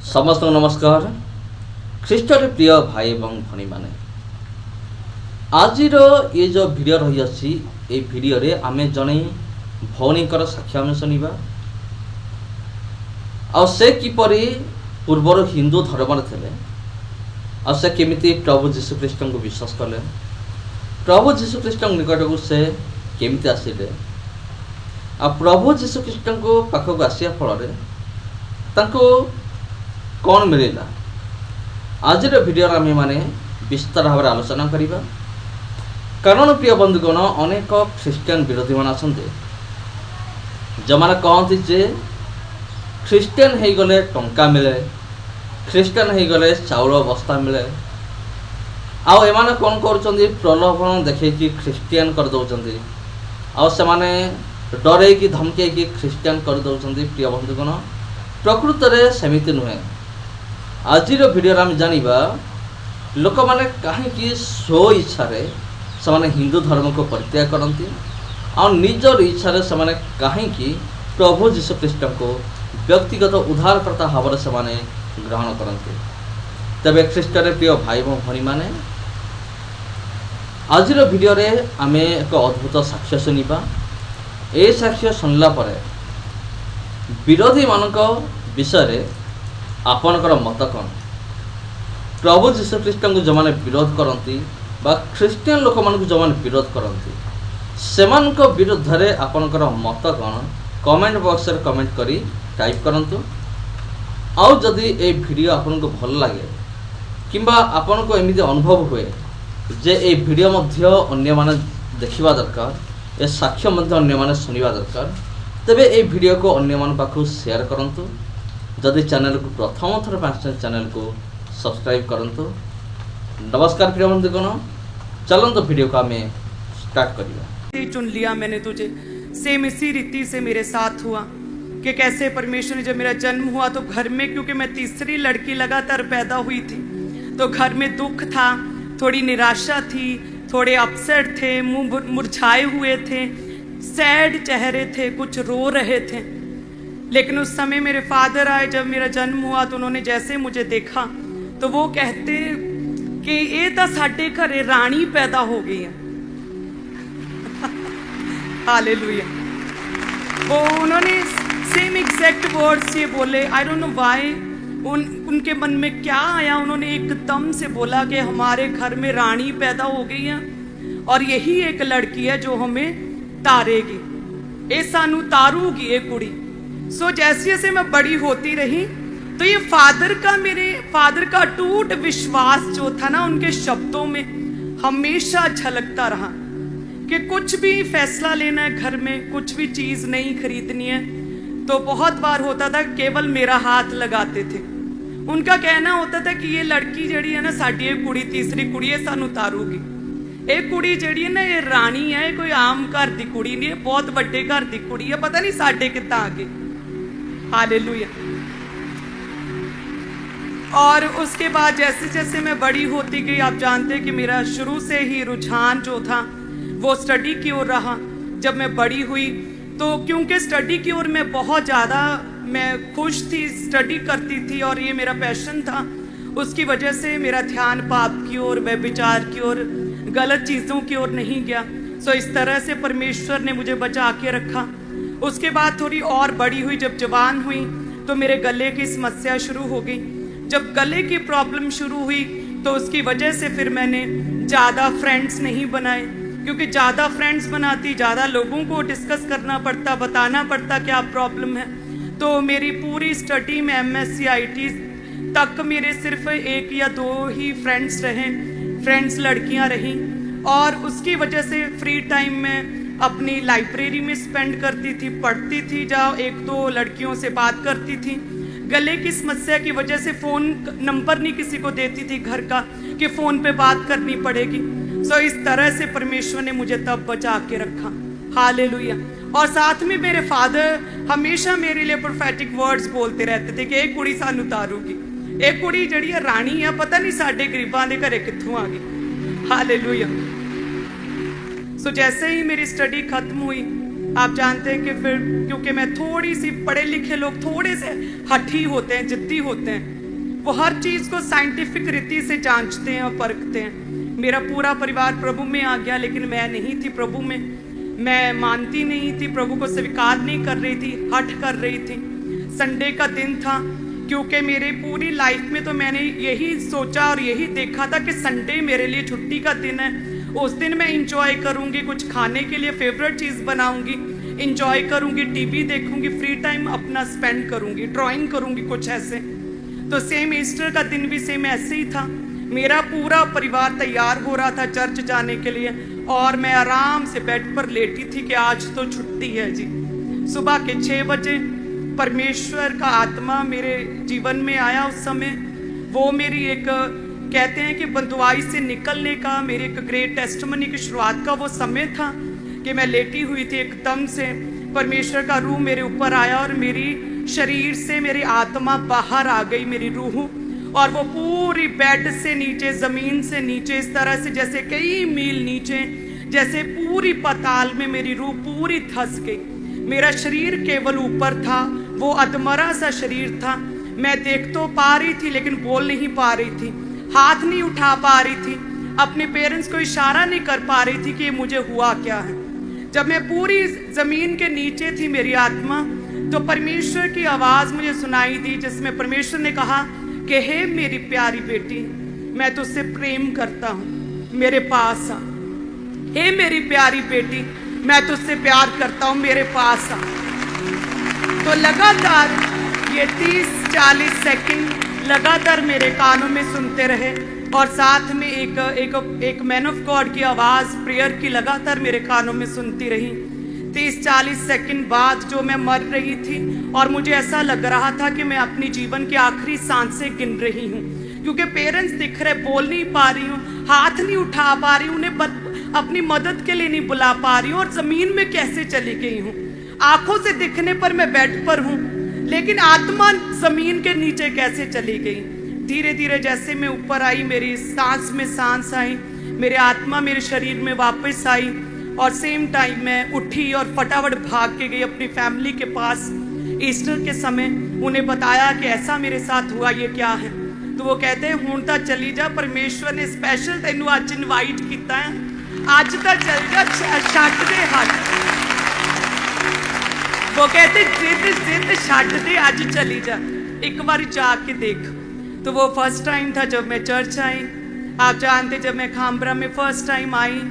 समस्त नमस्कार। ख्रीष्टर प्रिय भाई एवं भनी माने आज ये जो वीडियो रही अच्छी ये वीडियो रे आमे जने भौणीकर साक्ष्य आमे सुनिबा आ से किपरि पूर्वर हिंदू धर्म थे आ से केमिति प्रभु जीशु ख्रीष्ट को विश्वास कले, प्रभु जीशु ख्रीष्ट निकट को से केमिति आसिले आ प्रभु जीशु ख्रीष्ट को पाखक आसिया फल तांको कौन मिलला। आज वीडियो आम मैंने विस्तार भाव में आलोचना करवा। कारण प्रिय बंधुगण अनेक ख्रीस्टियन विरोधी मान आसते जो मैंने कहते जे ख्रीस्टियन हो गले टंका मिले, ख्रीस्टियन हो गले चाउल बस्ता मिले, आउ एमाने कौन कर प्रलोभन देखी ख्रीस्टियन कर दौरान आउ से डरे कि धमके कि ख्रीस्टियन कर दौरान। प्रिय बंधुगण प्रकृत में सेमिति नुहे। आज वीडियो आम जानिबा लोक मैंने कहीं स्व इच्छा से हिंदू धर्म को परित्याग करती और निजर इच्छा से कहीं प्रभु जीशु ख्रीष्ट को व्यक्तिगत उद्धारकर्ता भाव से ग्रहण करते। तेरे ख्रीष्टर प्रिय भाई भनी माने आज वीडियो रे आमे एक अद्भुत साक्ष्य सुनिबा। ए साक्ष्य सुनला परे विरोधी मानक विषय आपणकर मत कौन, प्रभु जीशु ख्रीष्ट को जो मैंने विरोध करती बा ख्रीस्टियन लोक मान जो मैंने विरोध करती से विरुद्ध रे आपणकर मत कौन कमेंट बॉक्स रे कमेंट करी टाइप करंतु। आउ जदि ए वीडियो आपन को भल लगे किंबा आपन को एमिति अनुभव हुए जे ए वीडियो मध्य अन्य माने देखिबा दरकार, ए साक्ष्य मध्य अन्य माने सुनिबा दरकार, तेबे ए वीडियो को अन्य मान पाखु शेयर करंतु। जदि चैनल को प्रथम थर पांच चैनल को सब्सक्राइब करंतु। नमस्कार प्रिय बंधुगण, चलंतु वीडियो का मैं स्टार्ट करिए। चुन लिया मैंने तुझे, सेम इसी रीति से मेरे साथ हुआ कि कैसे परमेश्वर ने जब मेरा जन्म हुआ तो घर में, क्योंकि मैं तीसरी लड़की लगातार पैदा हुई थी, तो घर में दुख था, थोड़ी निराशा थी, थोड़े अपसेट थे, मुंह मुरझाए हुए थे, सैड चेहरे थे, कुछ रो रहे थे। लेकिन उस समय मेरे फादर आए, जब मेरा जन्म हुआ तो उन्होंने जैसे मुझे देखा तो वो कहते कि ये तो साडे घरे रानी पैदा हो गई है। हालेलुया। वो उन्होंने सेम एग्जैक्ट वर्ड्स ये बोले। आई डोंट नो व्हाई, उनके मन में क्या आया, उन्होंने एकदम से बोला कि हमारे घर में रानी पैदा हो गई है और यही एक लड़की है जो हमें तारेगी, ये सानू तारूगी ये कुड़ी। सो जैसे जैसे मैं बड़ी होती रही तो ये मेरे फादर का टूट विश्वास जो था ना उनके शब्दों में हमेशा झलकता रहा कि कुछ भी फैसला लेना है घर में, कुछ भी चीज नहीं खरीदनी है तो बहुत बार होता था केवल मेरा हाथ लगाते थे। उनका कहना होता था कि ये लड़की जड़ी है ना साडी ये कुड़ी, तीसरी कुड़ी है, सानू तारूगी। एक कुड़ी जड़ी है ना ये रानी है, कोई आम घर दी कुड़ी नहीं है, बहुत बड़े घर दी कुड़ी है, पता नहीं साडे कितना आगे। हालेलुया। और उसके बाद जैसे जैसे मैं बड़ी होती गई, आप जानते हैं कि मेरा शुरू से ही रुझान जो था वो स्टडी की ओर रहा। जब मैं बड़ी हुई तो क्योंकि स्टडी की ओर मैं बहुत ज़्यादा मैं खुश थी, स्टडी करती थी और ये मेरा पैशन था, उसकी वजह से मेरा ध्यान पाप की ओर, व्यभिचार की ओर, गलत चीज़ों की ओर नहीं गया। सो इस तरह से परमेश्वर ने मुझे बचा के रखा। उसके बाद थोड़ी और बड़ी हुई, जब जवान हुई तो मेरे गले की समस्या शुरू हो गई। जब गले की प्रॉब्लम शुरू हुई तो उसकी वजह से फिर मैंने ज़्यादा फ्रेंड्स नहीं बनाए, क्योंकि ज़्यादा फ्रेंड्स बनाती, ज़्यादा लोगों को डिस्कस करना पड़ता, बताना पड़ता क्या प्रॉब्लम है। तो मेरी पूरी स्टडी में MSc IT तक मेरे सिर्फ एक या दो ही फ्रेंड्स रहे, फ्रेंड्स लड़कियां रहीं। और उसकी वजह से फ्री टाइम में अपनी लाइब्रेरी में स्पेंड करती थी, पढ़ती थी, जहाँ एक दो लड़कियों से बात करती थी। गले की समस्या की वजह से फ़ोन नंबर नहीं किसी को देती थी घर का कि फ़ोन पे बात करनी पड़ेगी। सो इस तरह से परमेश्वर ने मुझे तब बचा के रखा। हालेलुया। और साथ में मेरे फादर हमेशा मेरे लिए प्रोफेटिक वर्ड्स बोलते रहते थे कि एक कुड़ी सानू तारूगी, एक कुड़ी जड़ी है रानी है, पता नहीं साडे गरीबां दे घरे कित्थों आ गई। हालेलुया। सो जैसे ही मेरी स्टडी खत्म हुई, आप जानते हैं कि फिर क्योंकि मैं थोड़ी सी, पढ़े लिखे लोग थोड़े से हठी होते हैं, जिद्दी होते हैं, वो हर चीज़ को साइंटिफिक रीति से जांचते हैं और परखते हैं। मेरा पूरा परिवार प्रभु में आ गया, लेकिन मैं नहीं थी प्रभु में। मैं मानती नहीं थी, प्रभु को स्वीकार नहीं कर रही थी, हठ कर रही थी। संडे का दिन था, क्योंकि मेरे पूरी लाइफ में तो मैंने यही सोचा और यही देखा था कि संडे मेरे लिए छुट्टी का दिन है। उस दिन मैं इंजॉय करूँगी, कुछ खाने के लिए फेवरेट चीज़ बनाऊँगी, इंजॉय करूँगी, टीवी देखूँगी, फ्री टाइम अपना स्पेंड करूँगी, ड्राइंग करूँगी, कुछ ऐसे। तो सेम ईस्टर का दिन भी सेम ऐसे ही था। मेरा पूरा परिवार तैयार हो रहा था चर्च जाने के लिए, और मैं आराम से बेड पर लेटी थी कि आज तो छुट्टी है जी। सुबह के 6 बजे परमेश्वर का आत्मा मेरे जीवन में आया। उस समय वो मेरी एक, कहते हैं कि बंधुआई से निकलने का, मेरे एक ग्रेट टेस्टिमनी की शुरुआत का वो समय था कि मैं लेटी हुई थी। एकदम से परमेश्वर का रूह मेरे ऊपर आया और मेरी शरीर से मेरी आत्मा बाहर आ गई, मेरी रूह, और वो पूरी बेड से नीचे, ज़मीन से नीचे, इस तरह से जैसे कई मील नीचे, जैसे पूरी पाताल में मेरी रूह पूरी धंस गई। मेरा शरीर केवल ऊपर था, वो अधमरा सा शरीर था। मैं देख तो पा रही थी लेकिन बोल नहीं पा रही थी, हाथ नहीं उठा पा रही थी, अपने पेरेंट्स को इशारा नहीं कर पा रही थी कि मुझे हुआ क्या है। जब मैं पूरी ज़मीन के नीचे थी मेरी आत्मा, तो परमेश्वर की आवाज़ मुझे सुनाई दी, जिसमें परमेश्वर ने कहा कि हे मेरी प्यारी बेटी, मैं तुझसे प्रेम करता हूँ, मेरे पास आ। हे मेरी प्यारी बेटी, मैं तुझसे प्यार करता हूँ, मेरे पास आ। तो लगातार ये 30-40 सेकंड लगातार मेरे कानों में सुनते रहे, और साथ में एक मैन ऑफ गॉड की आवाज़ प्रेयर की लगातार मेरे कानों में सुनती रही। 30-40 सेकंड बाद जो मैं मर रही थी, और मुझे ऐसा लग रहा था कि मैं अपनी जीवन की आखिरी सांसें गिन रही हूँ, क्योंकि पेरेंट्स दिख रहे, बोल नहीं पा रही हूँ, हाथ नहीं उठा पा रही हूँ, उन्हें अपनी मदद के लिए नहीं बुला पा रही हूँ, और ज़मीन में कैसे चली गई हूँ। आंखों से दिखने पर मैं बेड पर हूँ, लेकिन आत्मा ज़मीन के नीचे कैसे चली गई। धीरे धीरे जैसे मैं ऊपर आई, मेरी सांस में सांस आई, मेरी आत्मा मेरे शरीर में वापस आई, और सेम टाइम मैं उठी और फटाफट भाग के गई अपनी फैमिली के पास। ईस्टर के समय उन्हें बताया कि ऐसा मेरे साथ हुआ, ये क्या है। तो वो कहते हैं हुण तां चली जा, परमेश्वर ने स्पैशल तैनू अज इनवाइट किया है, अज तां चल जा, छड्ड दे हट। वो कहते जिद छड्ड दे, अज चली जा, एक बार जाके देख। तो वो फर्स्ट टाइम था जब मैं चर्च आई। आप जानते, जब मैं खामबरा में फर्स्ट टाइम आई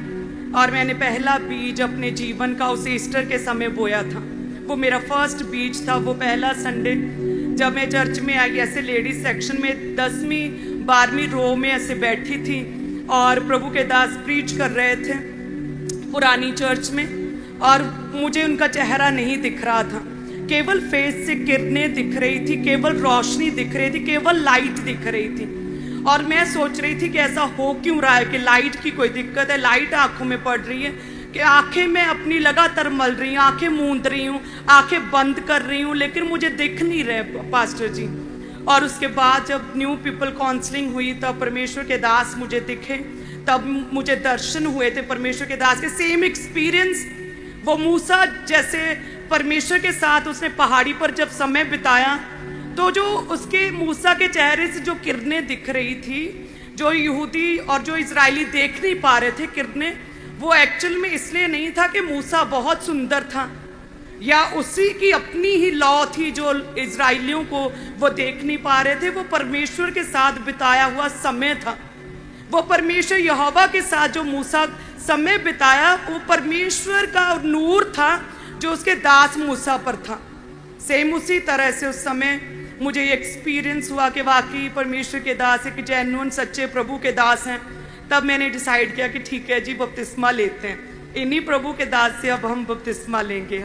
और मैंने पहला बीज अपने जीवन का उस ईस्टर के समय बोया था, वो मेरा फर्स्ट बीज था। वो पहला संडे जब मैं चर्च में आई, ऐसे लेडीज सेक्शन में 10वीं 12वीं रो में ऐसे बैठी थी, और प्रभु के दास प्रीच कर रहे थे पुरानी चर्च में, और मुझे उनका चेहरा नहीं दिख रहा था, केवल फेस से किरणें दिख रही थी, केवल रोशनी दिख रही थी, केवल लाइट दिख रही थी। और मैं सोच रही थी कि ऐसा हो क्यों रहा है कि लाइट की कोई दिक्कत है, लाइट आंखों में पड़ रही है, कि आंखें मैं अपनी लगातार मल रही हूँ, आंखें मूंद रही हूँ, आंखें बंद कर रही हूँ, लेकिन मुझे दिख नहीं रहे पास्टर जी। और उसके बाद जब न्यू पीपल काउंसलिंग हुई, तब परमेश्वर के दास मुझे दिखे, तब मुझे दर्शन हुए थे परमेश्वर के दास के। सेम एक्सपीरियंस, वो मूसा जैसे परमेश्वर के साथ उसने पहाड़ी पर जब समय बिताया, तो जो उसके मूसा के चेहरे से जो किरणें दिख रही थी, जो यहूदी और जो इजरायली देख नहीं पा रहे थे किरणें, वो एक्चुअल में इसलिए नहीं था कि मूसा बहुत सुंदर था या उसी की अपनी ही लॉ थी जो इजरायलियों को वो देख नहीं पा रहे थे। वो परमेश्वर के साथ बिताया हुआ समय था। वो परमेश्वर यहोवा के साथ जो मूसा समय बिताया, वो परमेश्वर का नूर था जो उसके दास मूसा पर था। सेम उसी तरह से उस समय मुझे ये एक्सपीरियंस हुआ कि वाकई परमेश्वर के दास एक जेन्युइन सच्चे प्रभु के दास हैं। तब मैंने डिसाइड किया कि ठीक है जी, बपतिस्मा लेते हैं, इन्हीं प्रभु के दास से अब हम बपतिस्मा लेंगे।